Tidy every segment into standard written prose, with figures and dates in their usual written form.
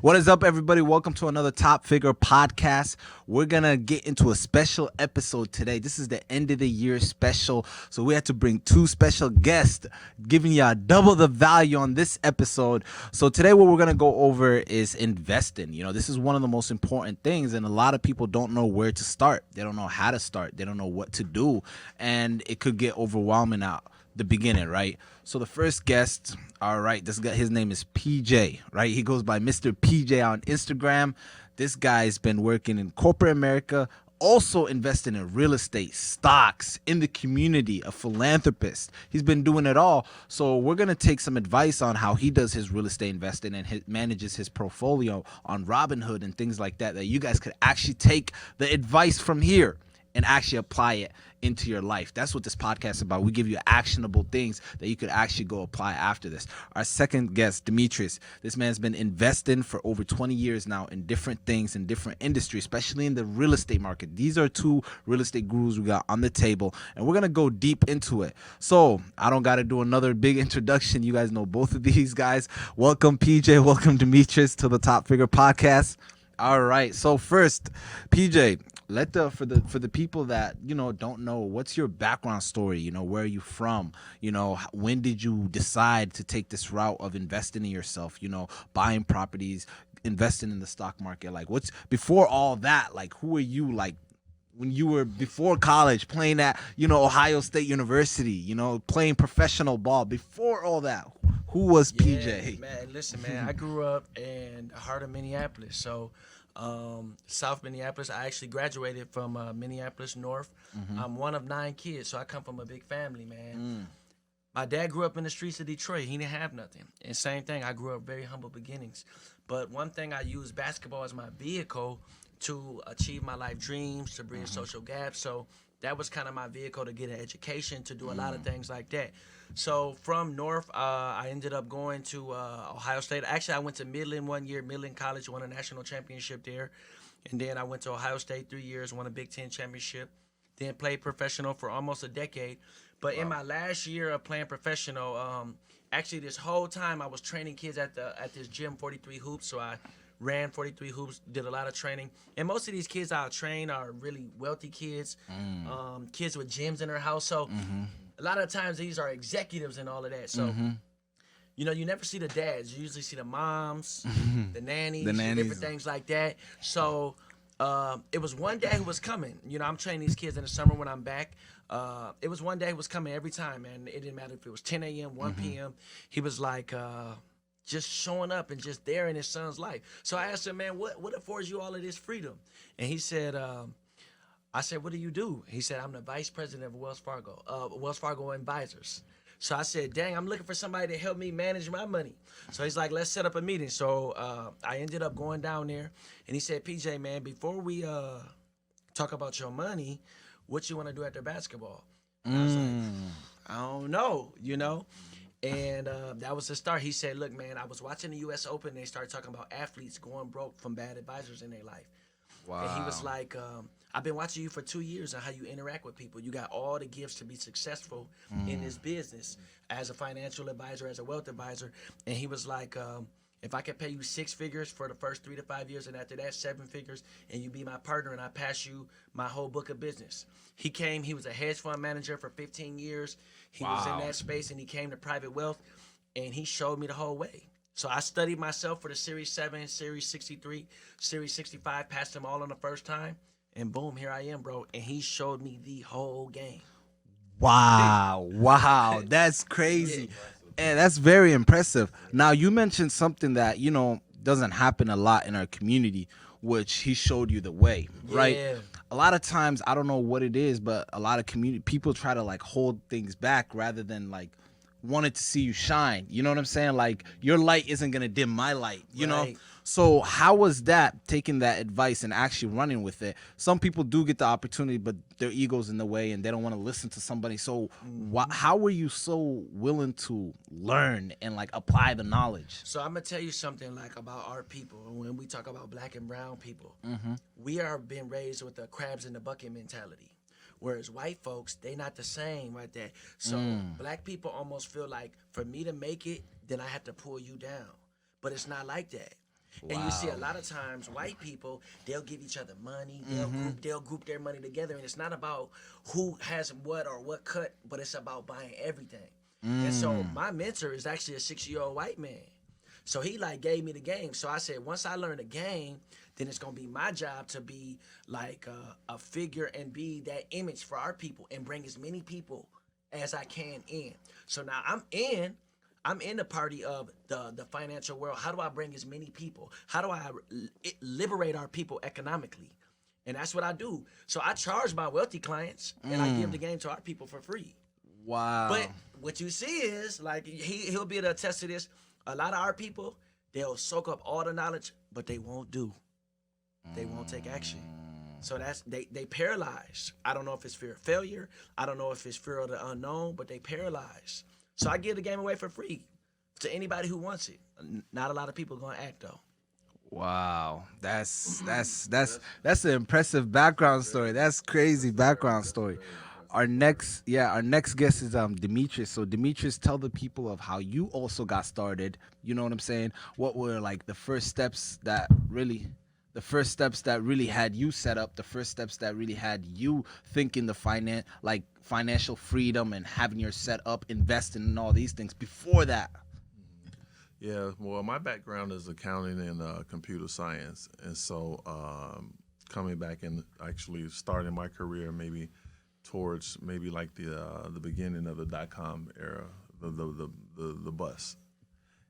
What is up, everybody? Welcome to another Top Figure podcast. We're going to get into a special episode today. This is the end of the year special. So we had to bring two special guests, giving you double the value on this episode. So today what we're going to go over is investing. You know, this is one of the most important things, and a lot of people don't know where to start. They don't know how to start. They don't know what to do, and it could get overwhelming out the beginning, right? So the first guest, all right, this guy, his name is PJ, right? He goes by Mr. PJ on Instagram. This guy's been working in corporate America, also investing in real estate, stocks, in the community, a philanthropist. He's been doing it all. So we're going to take some advice on how he does his real estate investing and manages his portfolio on Robinhood and things like that you guys could actually take the advice from here and actually apply it into your life. That's what this podcast is about. We give you actionable things that you could actually go apply after this. Our second guest, Demetrius. This man's been investing for over 20 years now in different things, in different industries, especially in the real estate market. These are two real estate gurus we got on the table, and we're going to go deep into it. So I don't got to do another big introduction. You guys know both of these guys. Welcome, PJ. Welcome, Demetrius, to the Top Figure podcast. All right. So first, PJ, for the people that don't know, what's your background story? Where are you from? When did you decide to take this route of investing in yourself? Buying properties, investing in the stock market. Like, what's before all that? Like, who are you? Like, when you were before college, playing at Ohio State University, playing professional ball. Before all that, who was PJ? Man, listen, man, I grew up in the heart of Minneapolis, so. South Minneapolis. I actually graduated from Minneapolis North. I'm one of 9 kids, so I come from a big family, man. My dad grew up in the streets of Detroit. He didn't have nothing. And same thing, I grew up very humble beginnings. But one thing, I used basketball as my vehicle to achieve my life dreams, to bridge social gaps. So that was kind of my vehicle to get an education, to do a lot of things like that. So from North, I ended up going to Ohio State. Actually, I went to Midland one year, Midland College, won a national championship there. And then I went to Ohio State 3 years, won a Big Ten championship. Then played professional for almost a decade. But in my last year of playing professional, actually this whole time I was training kids at this gym, 43 Hoops. So I ran 43 Hoops, did a lot of training. And most of these kids I'll train are really wealthy kids, kids with gyms in their house. So a lot of times these are executives and all of that. So, you never see the dads. You usually see the moms, the nannies, different things like that. So it was one dad who was coming. I'm training these kids in the summer when I'm back. It was one day who was coming every time, man. It didn't matter if it was 10 a.m., 1 p.m. He was like just showing up and just there in his son's life. So I asked him, man, what affords you all of this freedom? And he said, I said, what do you do? He said, I'm the vice president of Wells Fargo Advisors. So I said, dang, I'm looking for somebody to help me manage my money. So he's like, let's set up a meeting. So I ended up going down there, and he said, PJ, man, before we talk about your money, what you want to do after basketball? And I was like, I don't know, And that was the start. He said, look, man, I was watching the U.S. Open, and they started talking about athletes going broke from bad advisors in their life. Wow. And he was like, I've been watching you for 2 years on how you interact with people. You got all the gifts to be successful in this business as a financial advisor, as a wealth advisor. And he was like, if I could pay you 6 figures for the first 3 to 5 years, and after that 7 figures, and you be my partner, and I pass you my whole book of business. He came, he was a hedge fund manager for 15 years. He was in that space, and he came to private wealth, and he showed me the whole way. So I studied myself for the Series 7, Series 63, Series 65, passed them all on the first time, and boom, here I am, bro. And he showed me the whole game. Wow. That's crazy. And that's very impressive. Now, you mentioned something that, doesn't happen a lot in our community, which he showed you the way, right? A lot of times, I don't know what it is, but a lot of community people try to like hold things back rather than like wanted to see you shine. You know what I'm saying? Like, your light isn't going to dim my light, you know? So how was that, taking that advice and actually running with it? Some people do get the opportunity, but their ego's in the way and they don't want to listen to somebody. So how were you so willing to learn and like apply the knowledge? So I'm going to tell you something like about our people. When we talk about black and brown people, we are being raised with the crabs in the bucket mentality. Whereas white folks, they not the same right there. So black people almost feel like, for me to make it, then I have to pull you down. But it's not like that. And you see a Wow. lot of times white people, they'll give each other money, Mm-hmm. they'll group their money together, and it's not about who has what or what cut, but it's about buying everything. And so Mm. my mentor is actually a 6-year-old white man. So he like gave me the game. So I said, once I learn the game, then it's gonna be my job to be like a figure and be that image for our people and bring as many people as I can in. So now I'm in the party of the financial world. How do I bring as many people? How do I liberate our people economically? And that's what I do. So I charge my wealthy clients and I give the game to our people for free. Wow. But what you see is, like, he'll be able to attest to this. A lot of our people, they'll soak up all the knowledge, but they won't do. They won't take action. So that's they paralyzed. I don't know if it's fear of failure. I don't know if it's fear of the unknown, but they paralyzed. So I give the game away for free to anybody who wants it. Not a lot of people gonna act though. Wow, that's an impressive background story. That's crazy background story. Our next guest is Demetrius. So Demetrius, tell the people of how you also got started. You know what I'm saying? What were like the first steps that really had you set up, the first steps that really had you thinking the financial freedom and having your set up, investing in all these things before that? Yeah, well, my background is accounting and computer science, and so coming back and actually starting my career maybe towards maybe like the beginning of the .com era, the bust,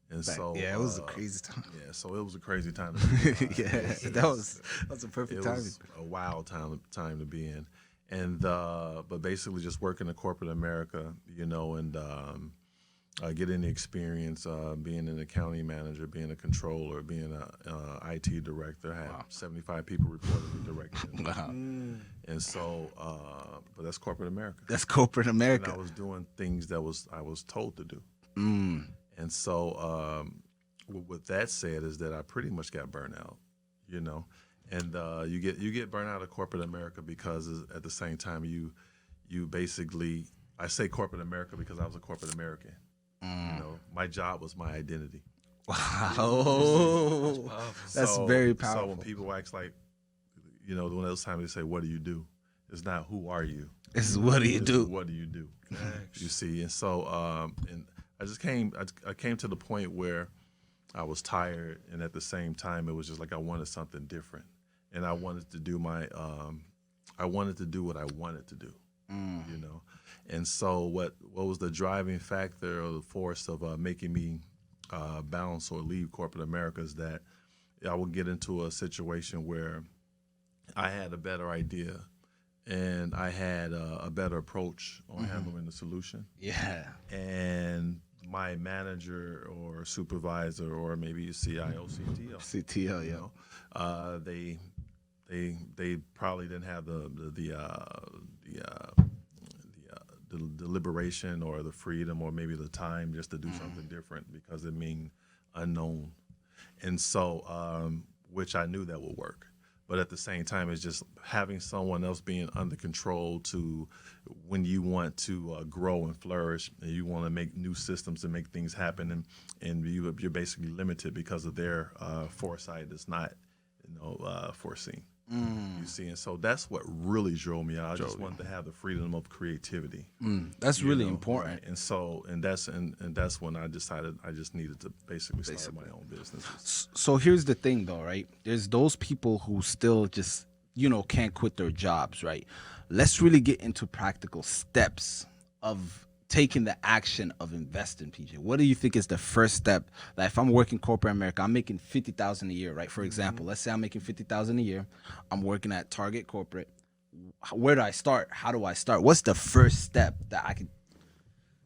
and so Yeah, it was a crazy time. yeah, so it was a crazy time. Yeah, that was a perfect It timing. was a wild time to be in, and but basically just working in corporate America, and getting the experience, being an accounting manager, being a controller, being a IT director. I had 75 people reporting me directly. Wow. And so, but that's corporate America. That's corporate And America. I was doing things that I was told to do. Mm. And so, with that said, is that I pretty much got burnt out, and you get burnt out of corporate America because at the same time you basically, I say corporate America because I was a corporate American. My job was my identity. Wow. That's very powerful. So when people ask like, when those times they say, "What do you do?" It's not who are you. It's what do you It's do? What do you do? You see, and so and I came to the point where I was tired, and at the same time, it was just like I wanted something different, and I wanted to do I wanted to do what I wanted to do. And so what was the driving factor or the force of making me bounce or leave corporate America is that I would get into a situation where I had a better idea and I had a better approach on handling the solution. Yeah. And my manager or supervisor or maybe CIO, CTO, CTO, yeah. they probably didn't have the liberation or the freedom or maybe the time just to do something different because it mean unknown. And so, which I knew that would work. But at the same time, it's just having someone else being under control to when you want to grow and flourish and you want to make new systems and make things happen and you're basically limited because of their foresight that's not foreseen. You see, and so that's what really drove me out. I just wanted to have the freedom of creativity. That's really important. Right? And so, and that's when I decided I just needed to basically start my own business. So here's the thing, though, right? There's those people who still just, can't quit their jobs, right? Let's really get into practical steps of taking the action of investing, PJ. What do you think is the first step? Like if I'm working corporate America, I'm making $50,000 a year, right? For example, let's say I'm making $50,000 a year. I'm working at Target Corporate. Where do I start? How do I start? What's the first step that I could?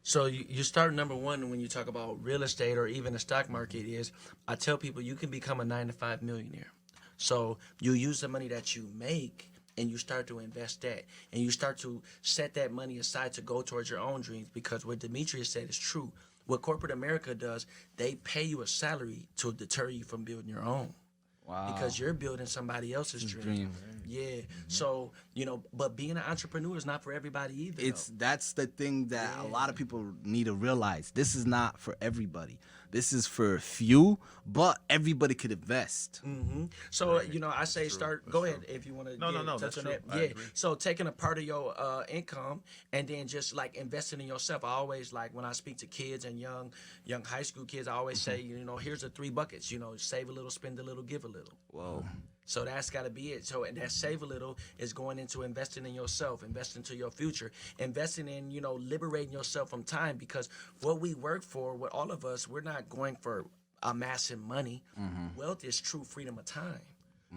So you start number one when you talk about real estate or even the stock market is I tell people you can become a 9-to-5 millionaire. So you use the money that you make and you start to invest that and you start to set that money aside to go towards your own dreams because what Demetrius said is true. What corporate America does, they pay you a salary to deter you from building your own. Wow. Because you're building somebody else's dream. Yeah. So, but being an entrepreneur is not for everybody either. That's the thing that a lot of people need to realize. This is not for everybody. this is for few, but everybody could invest. So I say start. Go ahead if you want to. No, touch that's on true. that. I Yeah. agree. So taking a part of your income and then just like investing in yourself. I always like when I speak to kids and young high school kids. I always say, here's the 3 buckets. Save a little, spend a little, give a little. Whoa. So that's got to be it. So and that save a little is going into investing in yourself, investing into your future, investing in, liberating yourself from time, because what we work for, with all of us, we're not going for amassing money. Wealth is true freedom of time.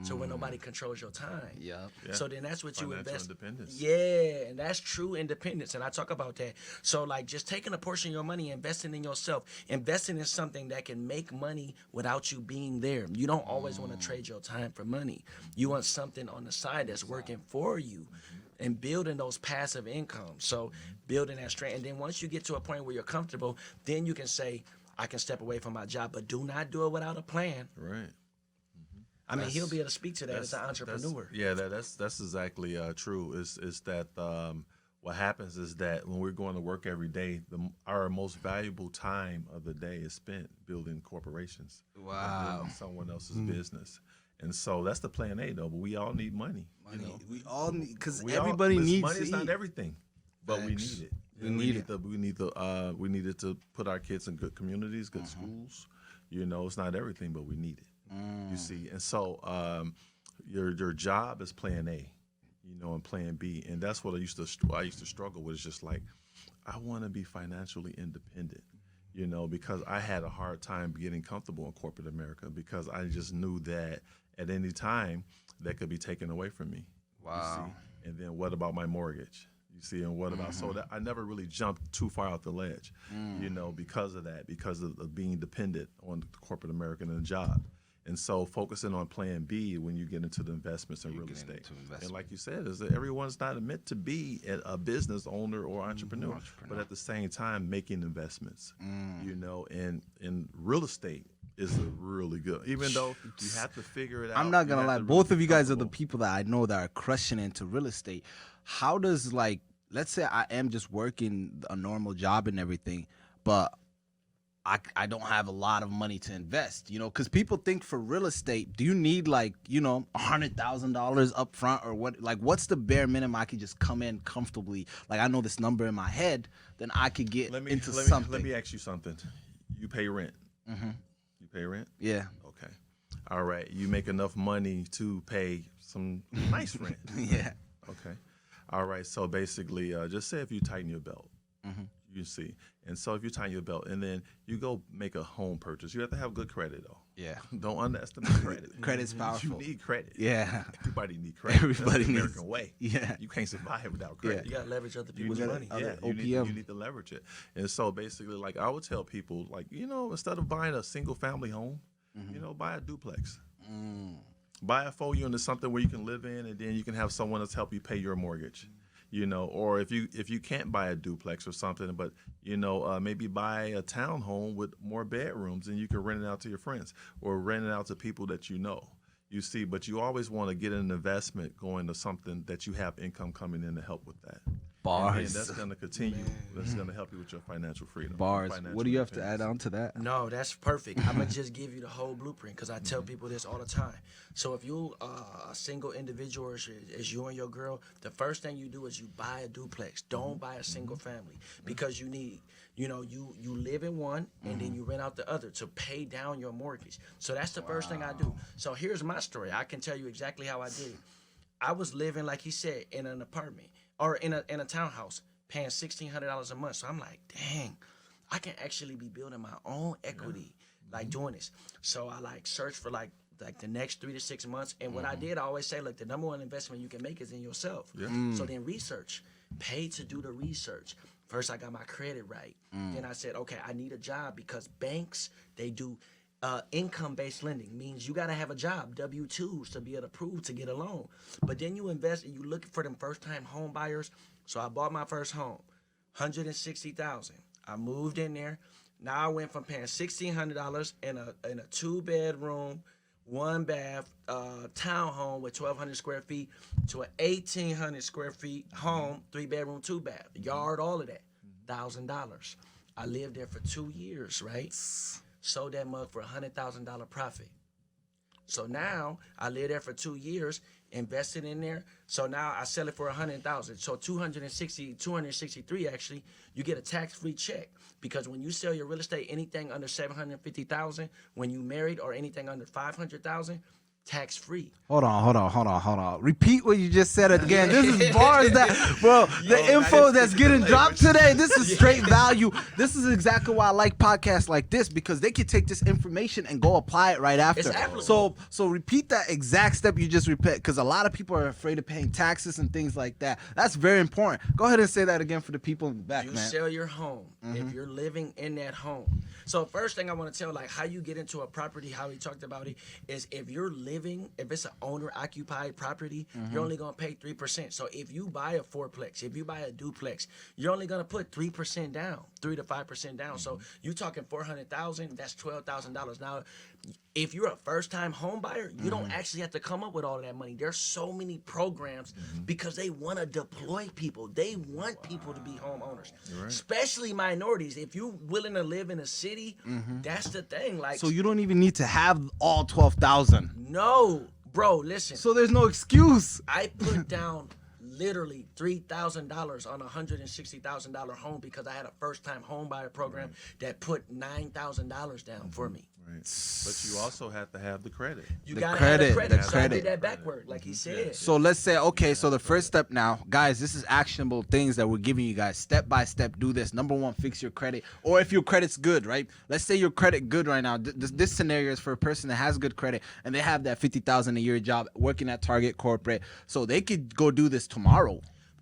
So when nobody controls your time. Yep. Yeah. So then that's what you Financial invest. independence. Yeah, and that's true independence, and I talk about that. So like just taking a portion of your money, investing in yourself, investing in something that can make money without you being there. You don't always want to trade your time for money. You want something on the side that's working for you, and building those passive incomes. So building that strength, and then once you get to a point where you're comfortable, then you can say, I can step away from my job, but do not do it without a plan. Right. I mean, he'll be able to speak to that as an entrepreneur. That's exactly true. Is that what happens is that when we're going to work every day, our most valuable time of the day is spent building corporations. Wow. Building someone else's business. And so that's the plan A, though. But we all need money. We all need, because We everybody all, needs money to is eat. not everything, but we Facts. need it. We need it. We needed to put our kids in good communities, good schools. It's not everything, but we need it. You see, and so your job is plan A, and plan B, and that's what I used to struggle with. It's just like I want to be financially independent, because I had a hard time getting comfortable in corporate America, because I just knew that at any time that could be taken away from me. Wow. You see? And then what about my mortgage? You see, and what about so that I never really jumped too far out the ledge, because of that, because of being dependent on corporate America and a job. And so focusing on plan B when you get into the investments in real estate. And like you said, is that everyone's not meant to be a business owner or entrepreneur, but at the same time making investments, and in real estate is a really good, even though you have to figure it out. I'm not you gonna have lie, to both really of be you guys are the comfortable. people that I know that are crushing into real estate. How does, like, let's say I am just working a normal job and everything, but I don't have a lot of money to invest, because people think for real estate, do you need like, $100,000 up front, or what? Like, what's the bare minimum I could just come in comfortably? Like, I know this number in my head, then I could get into something. Let me ask you something. You pay rent. You pay rent? Yeah. Okay. All right. You make enough money to pay some nice rent. Yeah. Okay. All right. So basically, just say if you tighten your belt, you see. And so if you tighten your belt and then you go make a home purchase, you have to have good credit, though. Yeah. Don't underestimate credit. Credit's powerful. You need credit. Yeah. Everybody need credit. Everybody That's the needs- American way. yeah. You can't survive without credit. You got to leverage other You people's need, money. Other you OPM. need to leverage it. And so basically, like I would tell people, like, instead of buying a single family home, buy a duplex. Buy a 4-unit, something where you can live in, and then you can have someone else help you pay your mortgage. Or if you can't buy a duplex or something, but maybe buy a townhome with more bedrooms, and you can rent it out to your friends or rent it out to people that you know. You see, but you always want to get an investment going to something that you have income coming in to help with that. Bars. And that's going to continue. That's going to help you with your financial freedom. Bars. financial What do you have to independence. add on to that? No, that's perfect. I'm gonna just give you the whole blueprint because I tell people this all the time. So if you a single individual, or is you and your girl, the first thing you do is you buy a duplex. Don't buy a single family, because you need, you live in one and then you rent out the other to pay down your mortgage. So that's the first thing I do. So here's my story. I can tell you exactly how I did it. I was living, like he said, in an apartment or in a townhouse, paying $1,600 a month. So I'm like, dang, I can actually be building my own equity, like doing this. So I searched for like the next 3 to 6 months. And what I did, I always say, the number one investment you can make is in yourself. Yeah. So then research, pay to do the research. First, I got my credit right. Then I said, okay, I need a job, because banks, they do income-based lending. Means you got to have a job, W-2s, to be approved to get a loan. But then you invest and you look for them first-time home buyers. So I bought my first home, $160,000. I moved in there. Now I went from paying $1,600 in a 2-bedroom, 1-bath townhome with 1,200 square feet to an 1,800 square feet home, 3-bedroom, 2-bath, yard, all of that, $1,000. I lived there for 2 years, right? sold that mug for $100,000 profit. So now I lived there for 2 years, invested in there. So now I sell it for 100,000. So 263 actually, you get a tax-free check, because when you sell your real estate, anything under 750,000, when you married, or anything under 500,000, tax-free. Hold on. Repeat what you just said again. This is bars that, bro, the info that's getting dropped today, this is straight value. This is exactly why I like podcasts like this, because they can take this information and go apply it right after. It's applicable. So repeat that exact step you just repeat, because a lot of people are afraid of paying taxes and things like that. That's very important. Go ahead and say that again for the people in the back, You man. sell your home if you're living in that home. So first thing I want to tell, like how you get into a property, how he talked about it, is if you're living, if it's an owner-occupied property, you're only going to pay 3%. So if you buy a fourplex, if you buy a duplex, you're only going to put 3% down, 3 to 5% down. So you talking $400,000, that's $12,000. Now, if you're a first-time home buyer, you don't actually have to come up with all of that money. There's so many programs because they want to deploy people. They want people to be homeowners, especially minorities. If you're willing to live in a city, that's the thing. Like, So you don't even need to have all 12,000. no, bro, listen. So there's no excuse. I put down literally $3,000 on a $160,000 home because I had a first-time home buyer program that put $9,000 down for me. Right. But you also have to have the credit. You The gotta credit, have the credit. the So I credit. did that backward, like he said. So let's say, okay, so the first step now, guys, this is actionable things that we're giving you guys. Step by step, do this. Number one, fix your credit. Or if your credit's good, right? Let's say your credit good right now. This scenario is for a person that has good credit and they have that $50,000 a year job working at Target corporate. So they could go do this tomorrow.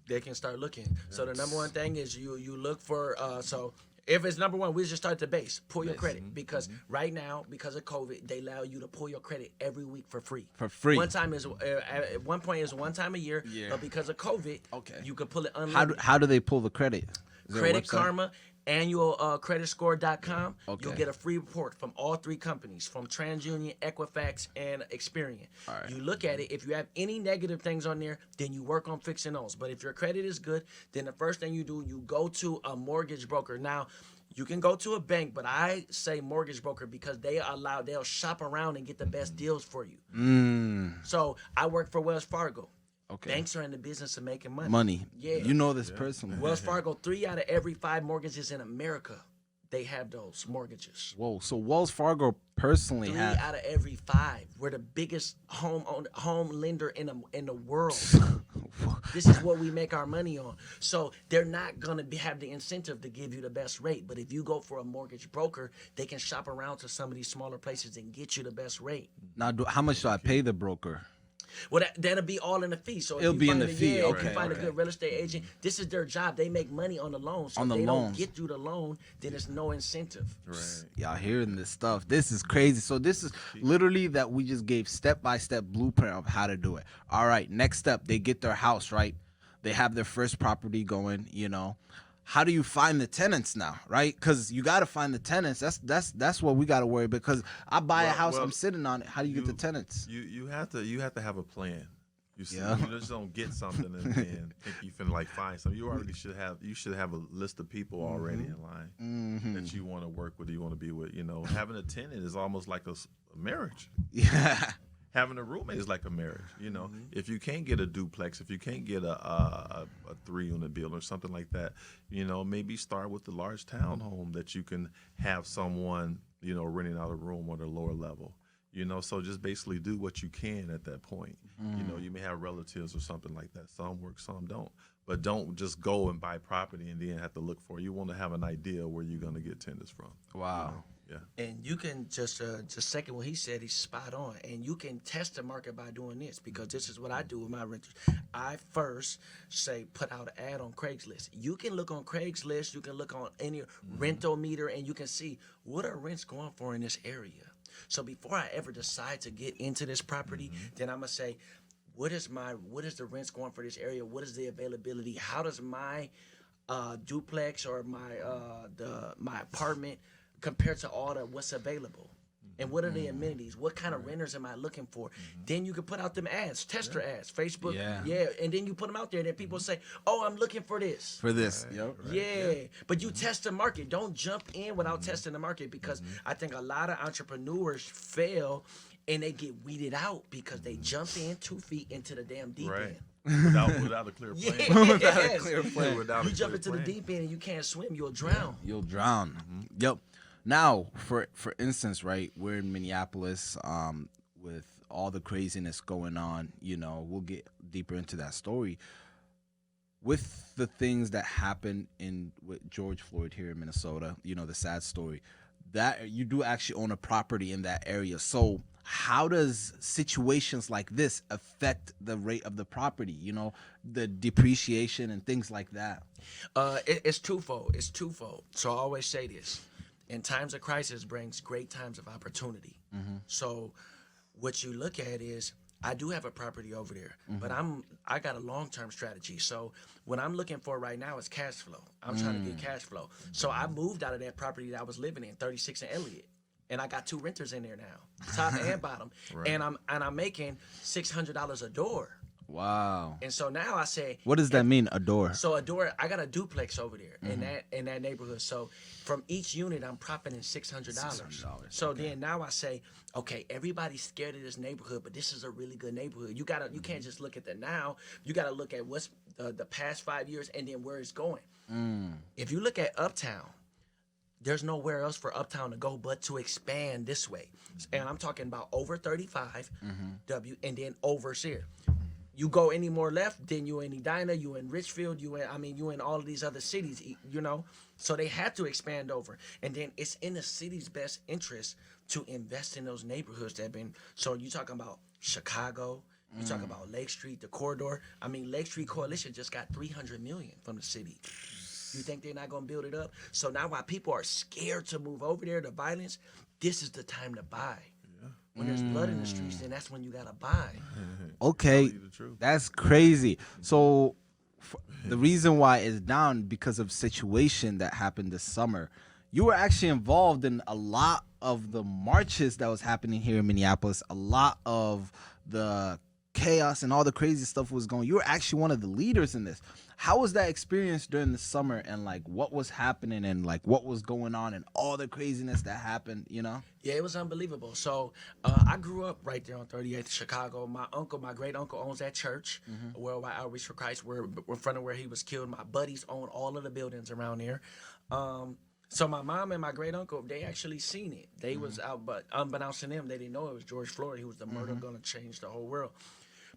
They can start looking. So the number one thing is you look for, so if it's number one, we just start the base. Pull your credit. Because right now, because of COVID, they allow you to pull your credit every week for free. For free. One time is, at one point is one time a year. But because of COVID, you can pull it unlimited. How do they pull the credit? Is there a Credit website? Karma, annualcreditscore.com. Okay. You'll get a free report from all three companies, from TransUnion, Equifax, and Experian. right. You look at it. If you have any negative things on there, then you work on fixing those. But if your credit is good, then the first thing you do, you go to a mortgage broker. Now, you can go to a bank, but I say mortgage broker because they'll shop around and get the best deals for you. So I work for Wells Fargo. Okay. Banks are in the business of making money. Money. Yeah. You know this person. Wells Fargo, 3 out of every 5 mortgages in America, they have those mortgages. Whoa. So Wells Fargo personally 3 has. out of every 5. We're the biggest home lender in the world. This is what we make our money on. So they're not gonna have the incentive to give you the best rate. But if you go for a mortgage broker, they can shop around to some of these smaller places and get you the best rate. Now, how much do I pay the broker? Well, that'll be all in the fee. So if It'll you be in find the fee, If okay, you find okay. a good real estate agent, this is their job. They make money on the loan. So On if the they loans. don't get through the loan, then there's no incentive. Right. Y'all hearing this stuff? This is crazy. So this is literally that we just gave step-by-step blueprint of how to do it. All right, next step, they get their house, right? They have their first property going, you know. How do you find the tenants now, right? Because you got to find the tenants. That's what we got to worry about. Because I buy a house, I'm sitting on it. How do you get the tenants? You have to have a plan. You see, Yeah. you just don't get something and then think you finna like find something. You already should have a list of people already in line that you want to work with, you want to be with. You know, having a tenant is almost like a marriage. Yeah. Having a roommate is like a marriage. You know, if you can't get a duplex, if you can't get a 3-unit building or something like that, you know, maybe start with the large townhome that you can have someone, you know, renting out a room on a lower level. You know, so just basically do what you can at that point. You know, you may have relatives or something like that. Some work, some don't. But don't just go and buy property and then have to look for it. You want to have an idea where you're going to get tenants from. Wow. Yeah. And you can just second what he said, he's spot on. And you can test the market by doing this, because this is what I do with my renters. I first say put out an ad on Craigslist. You can look on Craigslist, you can look on any rental meter, and you can see what are rents going for in this area. So before I ever decide to get into this property, then I'm gonna say, what is the rents going for this area? What is the availability? How does my duplex or my apartment compared to all the what's available? And what are the amenities? What kind of renters am I looking for? Then you can put out them ads, tester ads, Facebook. Yeah. And then you put them out there, and then people say, "Oh, I'm looking for this." For this. Yeah, but you test the market. Don't jump in without testing the market, because I think a lot of entrepreneurs fail and they get weeded out because they jump in 2 feet into the damn deep end. Without a clear plan. Yes. Without You a jump clear into the plan. deep end and you can't swim, you'll drown. You'll drown. Yep. Now, for instance, right, we're in Minneapolis, with all the craziness going on. You know, we'll get deeper into that story. With the things that happened with George Floyd here in Minnesota, you know, the sad story, that you do actually own a property in that area. So how does situations like this affect the rate of the property, you know, the depreciation and things like that? It's twofold. It's twofold. So I always say this: in times of crisis brings great times of opportunity. So what you look at is, I do have a property over there, but I got a long-term strategy. So what I'm looking for right now is cash flow. I'm trying to get cash flow. So I moved out of that property that I was living in, 36 and Elliott, and I got 2 renters in there now, top and bottom, and I'm making $600 a door. Wow. And so now I say, What does that mean, a door? so a door, I got a duplex over there in that neighborhood. So from each unit, I'm profiting $600. So then now I say, okay, everybody's scared of this neighborhood, but this is a really good neighborhood. You can't just look at the now. You gotta look at what's the past 5 years and then where it's going. If you look at Uptown, there's nowhere else for Uptown to go but to expand this way. And I'm talking about over 35 W and then over here. You go any more left, then you in Edina, you in Richfield, you in all of these other cities, you know. So they had to expand over, and then it's in the city's best interest to invest in those neighborhoods that have been. So you talking about Chicago, you talking about Lake Street, the corridor. I mean, Lake Street Coalition just got $300 million from the city. You think they're not gonna build it up? So now, while people are scared to move over there, the violence, this is the time to buy. When there's blood in the streets, then that's when you gotta buy. Okay, Tell you the truth. that's crazy. So the reason why it's down because of situation that happened this summer. You were actually involved in a lot of the marches that was happening here in Minneapolis. A lot of the chaos and all the crazy stuff was going. You were actually one of the leaders in this. How was that experience during the summer, and like what was happening and like what was going on and all the craziness that happened, you know? Yeah, it was unbelievable. So I grew up right there on 38th, Chicago. My great uncle owns that church, Worldwide Outreach for Christ, where in front of where he was killed. My buddies own all of the buildings around there. So my mom and my great uncle, they actually seen it. They was out, but unbeknownst to them, they didn't know it was George Floyd. He was the murder gonna change the whole world.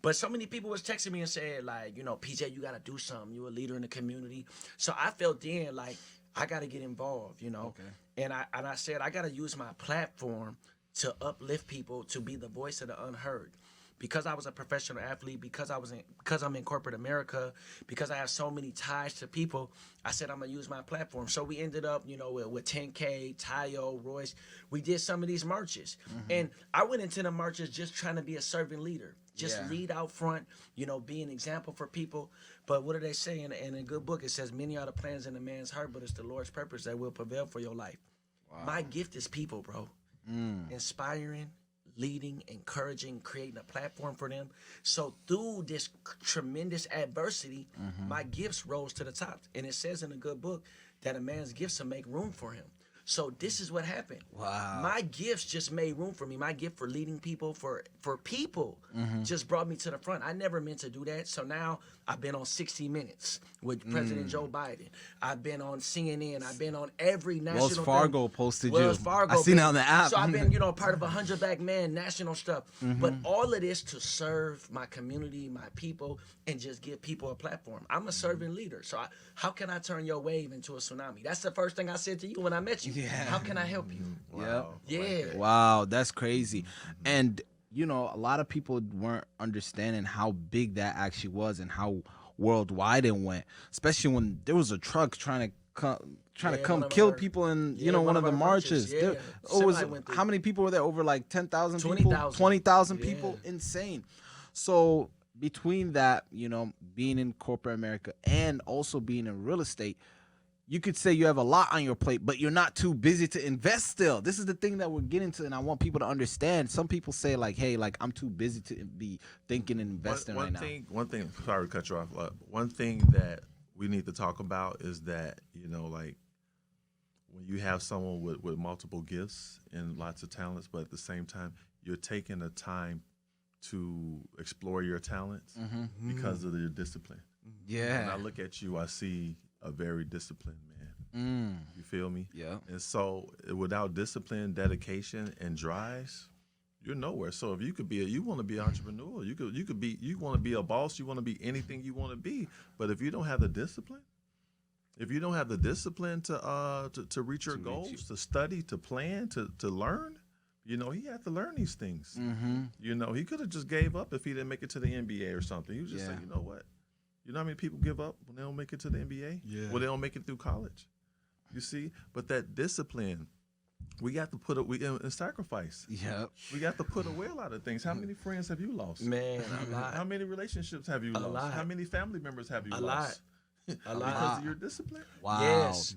But so many people was texting me and saying, like, you know, PJ, you got to do something. You a leader in the community. So I felt then like I got to get involved, you know. Okay. And I said I got to use my platform to uplift people, to be the voice of the unheard. Because I was a professional athlete, because I'm in corporate America, because I have so many ties to people, I said I'm gonna use my platform. So we ended up, you know, with 10K, Tayo, Royce. We did some of these marches, and I went into the marches just trying to be a servant leader, just lead out front, you know, be an example for people. But what do they say in a good book? It says, "Many are the plans in a man's heart, but it's the Lord's purpose that will prevail for your life." Wow. My gift is people, bro. Inspiring, leading, encouraging, creating a platform for them. So through this tremendous adversity, my gifts rose to the top. And it says in a good book that a man's gifts will make room for him. So this is what happened. Wow. My gifts just made room for me. My gift for leading people, for people, just brought me to the front. I never meant to do that. So now I've been on 60 Minutes with President Joe Biden. I've been on CNN. I've been on every national Wells Fargo thing. posted Wells you. Fargo. I seen it on the app. So I've been, you know, part of 100 Black Men, national stuff. But all of this to serve my community, my people, and just give people a platform. I'm a servant leader. So how can I turn your wave into a tsunami? That's the first thing I said to you when I met you. Yeah. How can I help you? Wow. Yeah. Wow, that's crazy. And you know, a lot of people weren't understanding how big that actually was and how worldwide it went. Especially when there was a truck trying to come kill people in one of the marches. Yeah. How many people were there? Over like 10,000 people, 20,000. 20,000 people. Insane. So between that, you know, being in corporate America and also being in real estate, you could say you have a lot on your plate, but you're not too busy to invest still. This is the thing that we're getting to, and I want people to understand. Some people say like, hey, like I'm too busy to be thinking and investing right now. One thing, sorry to cut you off. One thing that we need to talk about is that, like when you have someone with multiple gifts and lots of talents, but at the same time, you're taking the time to explore your talents because of your discipline. Yeah. When I look at you, I see a very disciplined man. You feel me? Yeah. And so without discipline, dedication, and drives, you're nowhere. So if you want to be an entrepreneur, you want to be a boss, you want to be anything you want to be. But if you don't have the discipline, to reach your goals, to study, to plan, to learn, he had to learn these things. He could have just gave up if he didn't make it to the NBA or something. He was just saying, you know what? You know how many people give up when they don't make it to the NBA? Yeah. When they don't make it through college? You see? But that discipline, we got to put it in sacrifice. Yeah. We got to put away a lot of things. How many friends have you lost? Man, a lot. How many relationships have you lost? lot. How many family members have you A lost? A lot. Because of your discipline. Wow. Yes.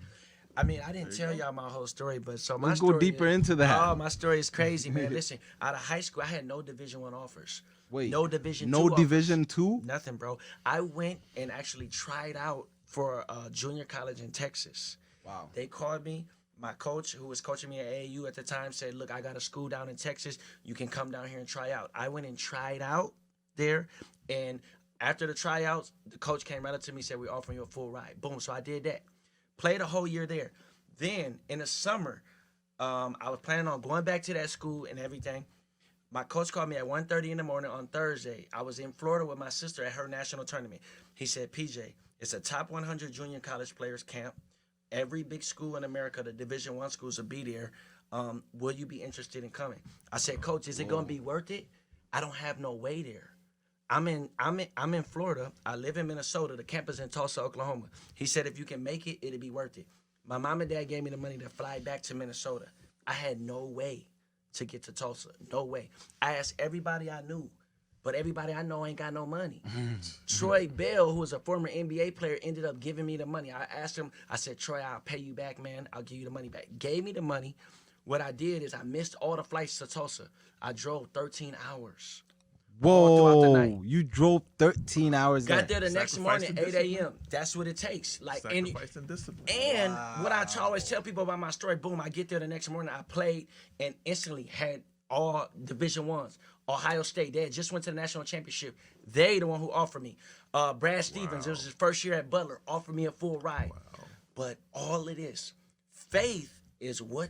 I mean, I didn't tell y'all my whole story, but so my Let's story go deeper into that. Oh, my story is crazy, man. Listen, out of high school, I had no Division I offers. Wait. No Division No II Division two? Nothing, bro. I went and actually tried out for a junior college in Texas. Wow. They called me. My coach, who was coaching me at AAU at the time, said, look, I got a school down in Texas. You can come down here and try out. I went and tried out there, and after the tryouts, the coach came right up to me and said, we're offering you a full ride. Boom. So I did that. Played a whole year there. Then, in the summer, I was planning on going back to that school and everything. My coach called me at 1:30 in the morning on Thursday. I was in Florida with my sister at her national tournament. He said, PJ, it's a top 100 junior college players camp. Every big school in America, the Division I schools will be there. Will you be interested in coming? I said, Coach, is it going to be worth it? I don't have no way there. I'm in Florida. I live in Minnesota. The camp is in Tulsa, Oklahoma. He said, if you can make it, it'll be worth it. My mom and dad gave me the money to fly back to Minnesota. I had no way to get to Tulsa. No way. I asked everybody I knew, but everybody I know ain't got no money. Troy Bell, who was a former NBA player, ended up giving me the money. I asked him, I said, Troy, I'll pay you back, man. I'll give you the money back. Gave me the money. What I did is I missed all the flights to Tulsa. I drove 13 hours. All throughout the Whoa, night. you drove 13 hours. Got there the next Sacrifice morning, and 8 a.m. That's what it takes. Sacrifice and discipline. And what I always tell people about my story, boom, I get there the next morning, I played and instantly had all Division I's. Ohio State, they had just went to the national championship. They the one who offered me. Brad Stevens, it was his first year at Butler, offered me a full ride. But all it is, faith is what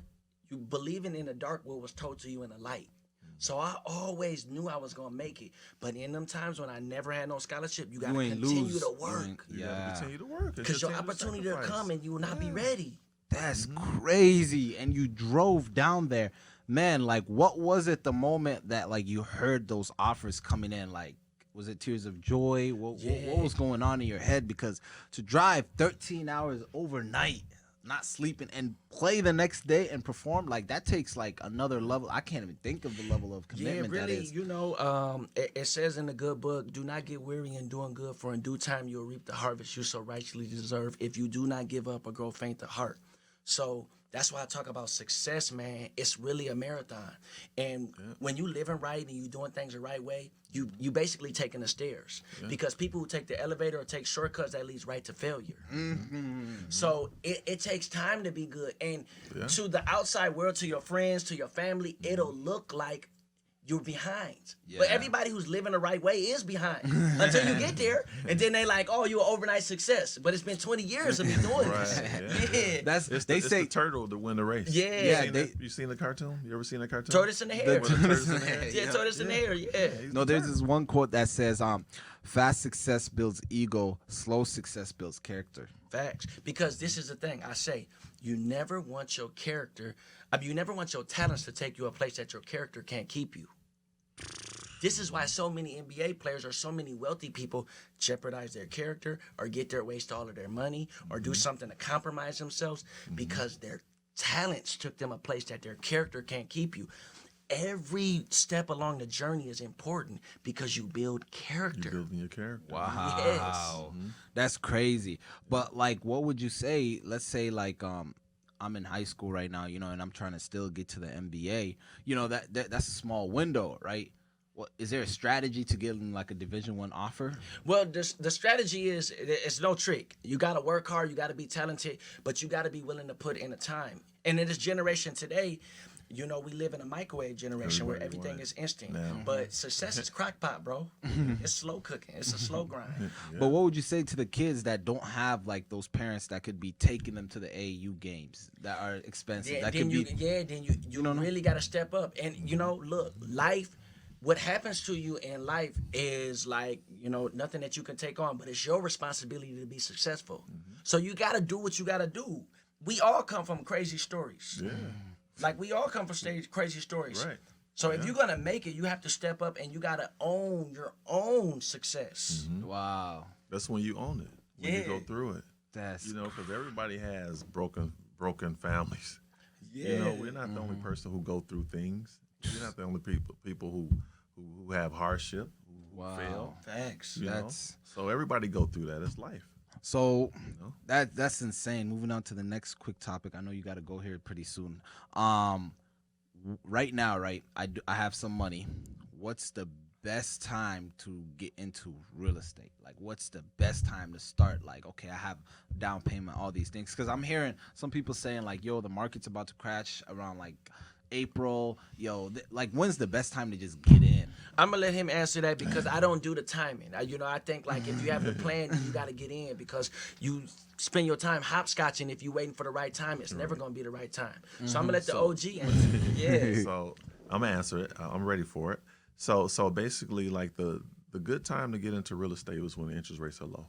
you believing in the dark, what was told to you in the light. So I always knew I was gonna make it, but in them times when I never had no scholarship, you gotta continue to work. You gotta continue to work. Because your opportunity to come and you will not be ready. That's crazy. And you drove down there. Man, like what was it the moment that like you heard those offers coming in? Like, was it tears of joy? What was going on in your head? Because to drive 13 hours overnight, not sleeping, and play the next day and perform, like that takes like another level. I can't even think of the level of commitment really, that is. you know, it says in the good book, do not get weary in doing good, for in due time you'll reap the harvest you so rightly deserve if you do not give up or grow faint of heart. So that's why I talk about success, man. It's really a marathon. And when you living right and you doing things the right way, you basically taking the stairs. Because people who take the elevator or take shortcuts, that leads right to failure. So it takes time to be good. And to the outside world, to your friends, to your family, it'll look like you're behind. But everybody who's living the right way is behind until you get there. And then they like, oh, you're an overnight success. But it's been 20 years of me doing this. That's It's they the say turtle to win the race. You seen the cartoon? You ever seen the cartoon? Tortoise in the hair. Tortoise in the hair. Yeah, tortoise in the hair, No, there's this one quote that says, fast success builds ego, slow success builds character. Facts. Because this is the thing. I say, you never want your character, you never want your talents to take you a place that your character can't keep you. This is why so many NBA players or so many wealthy people jeopardize their character or waste all of their money or do something to compromise themselves because their talents took them a place that their character can't keep you. every step along the journey is important because you build character. You're building your character. Wow. Yes. That's crazy. But like what would you say, let's say like I'm in high school right now, and I'm trying to still get to the NBA. That's a small window, right? What is there a strategy to getting like a Division 1 offer? Well, the strategy is it's no trick. You got to work hard. You got to be talented, but you got to be willing to put in the time. And in this generation today, we live in a microwave generation where everything is instant. Now. But success is crockpot, bro. It's slow cooking. It's a slow grind. Yeah. But what would you say to the kids that don't have like those parents that could be taking them to the AAU games that are expensive? That Then could you, be then you really got to step up. And look, life. What happens to you in life is like, nothing that you can take on, but it's your responsibility to be successful. So you got to do what you got to do. We all come from crazy stories. Yeah. Like, we all come from crazy stories. Right. So if you're going to make it, you have to step up and you got to own your own success. wow. That's when you own it. When you go Yeah. through it. That's Because everybody has broken families. Yeah. We're not the only person who go through things. We're not the only people who have hardship, who Wow. fail. Facts. you know? That's- So everybody go through that. It's life. So know? that's insane. Moving on to the next quick topic. I know you got to go here pretty soon. Right now, right? I have some money. What's the best time to get into real estate? Like, what's the best time to start? Like, okay, I have down payment, all these things. Because I'm hearing some people saying like, yo, the market's about to crash around like April. Like, when's the best time to just get in? I'm gonna let him answer that because I don't do the timing. I think like if you have the plan, you got to get in because you spend your time hopscotching. If you're waiting for the right time, it's never gonna be the right time. So I'm gonna let the OG answer. Yeah. So I'm gonna answer it. I'm ready for it. So basically, like the good time to get into real estate was when the interest rates are low.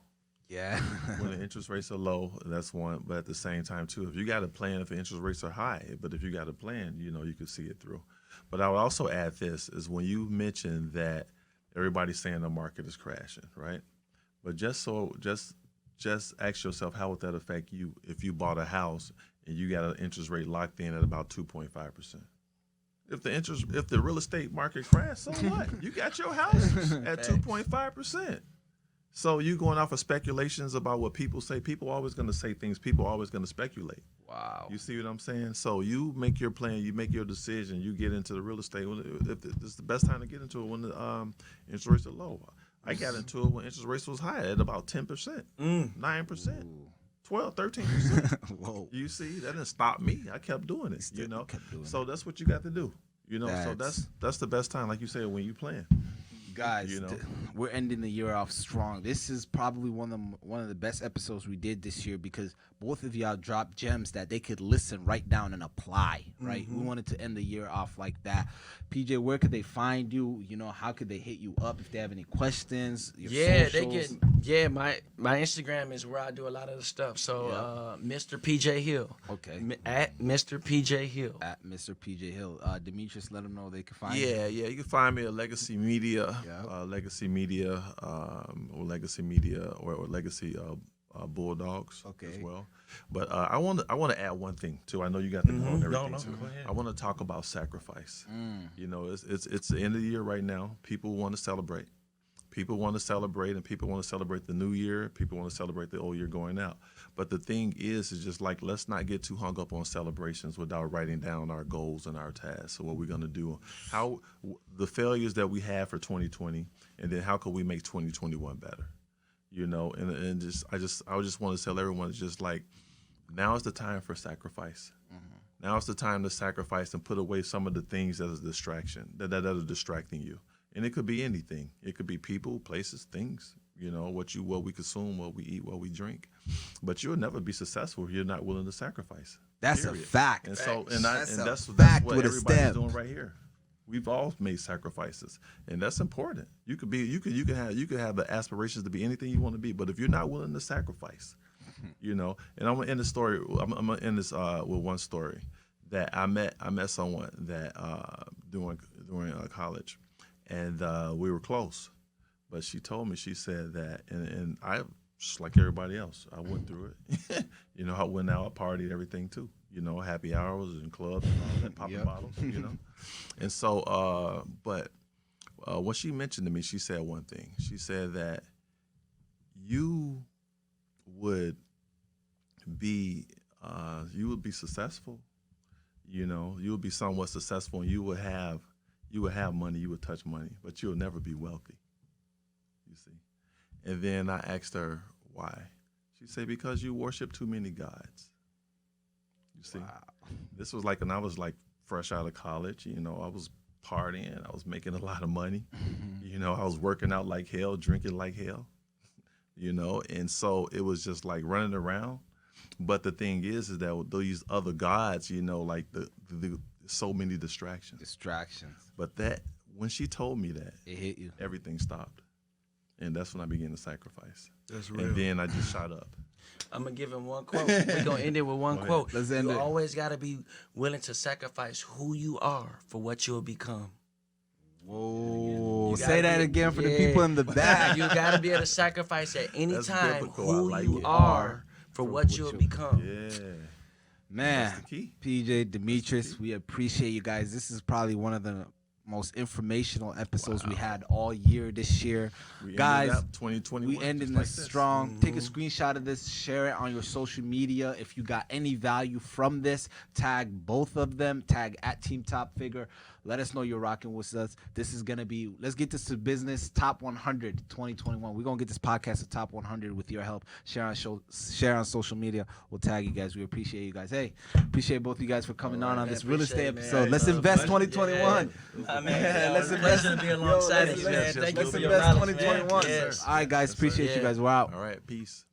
Yeah. When the interest rates are low, that's one. But at the same time, too, if you got a plan, if the interest rates are high, but if you got a plan, you can see it through. But I would also add this is when you mentioned that everybody's saying the market is crashing, right? But just ask yourself, how would that affect you if you bought a house and you got an interest rate locked in at about 2.5%? If the real estate market crashed, so what? You got your house at 2.5%. So you going off of speculations about what people say. People are always going to say things. People are always going to speculate. Wow. You see what I'm saying? So you make your plan. You make your decision. You get into the real estate. It's the best time to get into it when the interest rates are low. I got into it when interest rates was high at about 10%, 9%. 12, 13%. Whoa. You see, that didn't stop me. I kept doing it. Still kept doing So that's what you got to do. So That's- that's the best time, like you said, when you plan. Guys, we're ending the year off strong. This is probably one of the best episodes we did this year because both of y'all dropped gems that they could listen right down and apply. Right, we wanted to end the year off like that. PJ, where could they find you? How could they hit you up if they have any questions? Your socials? My Instagram is where I do a lot of the stuff. So Mr. PJ Hill. Okay. At Mr. PJ Hill. At Mr. PJ Hill. Demetrius, let them know they can find Yeah, you. you can find me at Legacy Media, Yep. Legacy Media, or Legacy Media, or Legacy Bulldogs Okay. as well. But I want to add one thing too. I know you got the call and everything too. go ahead. I want to talk about sacrifice. It's the end of the year right now. People want to celebrate. People want to celebrate, and people want to celebrate the new year. People want to celebrate the old year going out. But the thing is just like, let's not get too hung up on celebrations without writing down our goals and our tasks. So what we're going to do, how the failures that we have for 2020, and then how can we make 2021 better? And I just want to tell everyone, it's just like, now is the time for sacrifice. Now is the time to sacrifice and put away some of the things that is distraction, that are distracting you. And it could be anything. It could be people, places, things, what we consume, what we eat, what we drink. But you'll never be successful if you're not willing to sacrifice. That's period. a fact. And so, That's a that's fact what with a everybody's stem. doing right here. We've all made sacrifices, and that's important. You could have the aspirations to be anything you want to be, but if you're not willing to sacrifice, and I'm gonna end the story. I'm gonna end this with one story that I met someone that during college, and we were close, but she told me, she said that, and I, just like everybody else, I went through it. I went out, I partied, everything too. you know, happy hours and clubs and all that, popping Yep. bottles, you know. And so, but what she mentioned to me, she said one thing. She said that you would be successful, you know, you would be somewhat successful, and you would have money, you would touch money, but you'll never be wealthy, you see. And then I asked her why. She said, because you worship too many gods. You see, this was like when I was like fresh out of college, you know, I was partying, I was making a lot of money, you know, I was working out like hell, drinking like hell, you know, and so it was just like running around. But the thing is that these other gods, you know, like the so many distractions. But that when she told me that, It hit you. everything stopped, and that's when I began to sacrifice. That's real. And then I just shot up. I'm gonna give him one quote. We're gonna end it with one quote. Let's end you it. always gotta be willing to sacrifice who you are for what you'll become. Whoa. You Say gotta that be- again for the yeah. people in the back. You gotta be able to sacrifice at any That's time biblical. who I like you it. are for what what you'll you'll become. Yeah, Man, that's the key. PJ, Demetrius, we appreciate you guys. This is probably one of the most informational episodes we had all year this year. We Guys, ended up 2021. we ending just this like this. strong. Take a screenshot of this, share it on your social media. If you got any value from this, tag both of them, tag at Team Top Figure. Let us know you're rocking with us. This is going to be, let's get this to business, Top 100 2021. We're going to get this podcast to Top 100 with your help. Share on social media. We'll tag you guys. We appreciate you guys. Hey, appreciate both of you guys for coming on man, this real estate appreciate it, episode. man. Let's invest Pleasure. 2021. I mean, Let's it's a invest. pleasure to be alongside Yo, you, man. let's Thank you let's for your invest knowledge, man. 2021. Yes. All right, guys. Appreciate you guys. We're out. All right, peace.